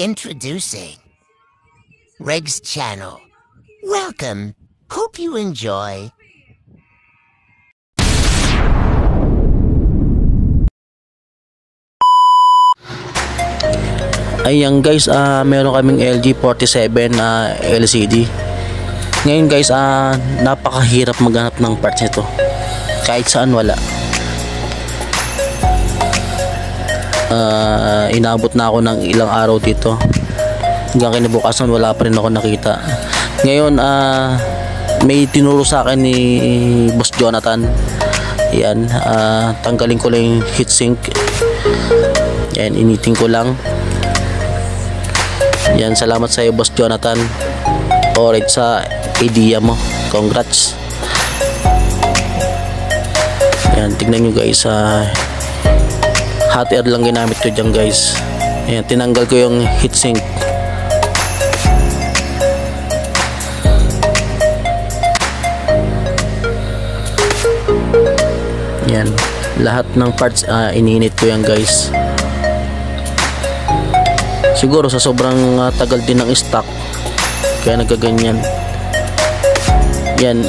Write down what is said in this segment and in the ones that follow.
Introducing Reg's channel. Welcome. Hope you enjoy. Ayan guys, meron kaming LG 47 na LCD. Ngayon guys, napakahirap maghanap ng parts nito. Kahit saan wala. Inabot na ako ng ilang araw dito. Hanggang kinabukasan wala pa rin ako nakita. Ngayon, may tinuro sa akin ni Boss Jonathan. Yan, tanggalin ko lang yung heatsink. Yan, initing ko lang. Yan, salamat sa iyo Boss Jonathan. Alright, sa idea mo. Congrats. Yan, tignan nyo guys. Hot air lang ginamit ko dyan guys. Yan, tinanggal ko yung heatsink. Yan, lahat ng parts ininit ko yan guys. Siguro sa sobrang tagal din ng stock kaya nagaganyan. Yan,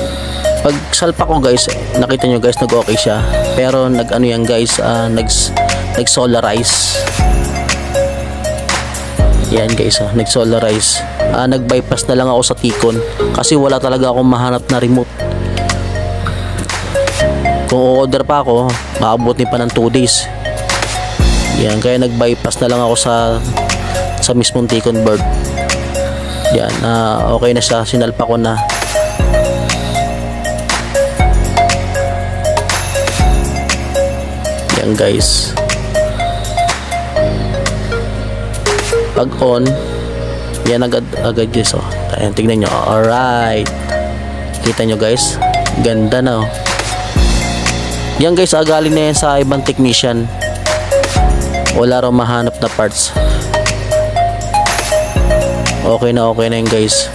pag salpa ko guys, nakita nyo guys, nag okay siya, pero nag ano yan guys, nag solarize. Yan guys, nag solarize. Nag bypass na lang ako sa Ticon kasi wala talaga akong mahanap na remote. Kung order pa ako, maabutin pa ng 2 days. Yan, kaya nag bypass na lang ako sa mismong Ticon board. Yan, okay na siya, sinalpa ko na. Yan guys, pag on yan agad guys. Ayan, tignan nyo. Alright, kita nyo guys, ganda na. Yan guys, galing na yan sa ibang technician. Wala raw mahanap na parts. Okay na yan guys.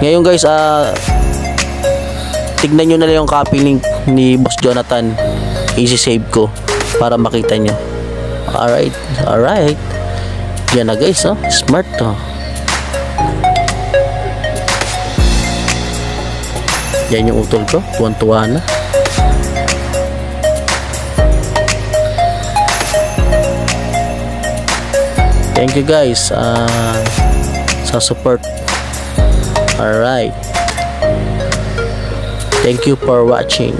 Ngayon guys, tignan nyo na lang yung copy link ni Boss Jonathan. Easy save ko para makita nyo. Alright. Yan na guys, smart to. Yan yung utol ko, tuwan-tuwa na. Thank you guys sa support. Alright, thank you for watching.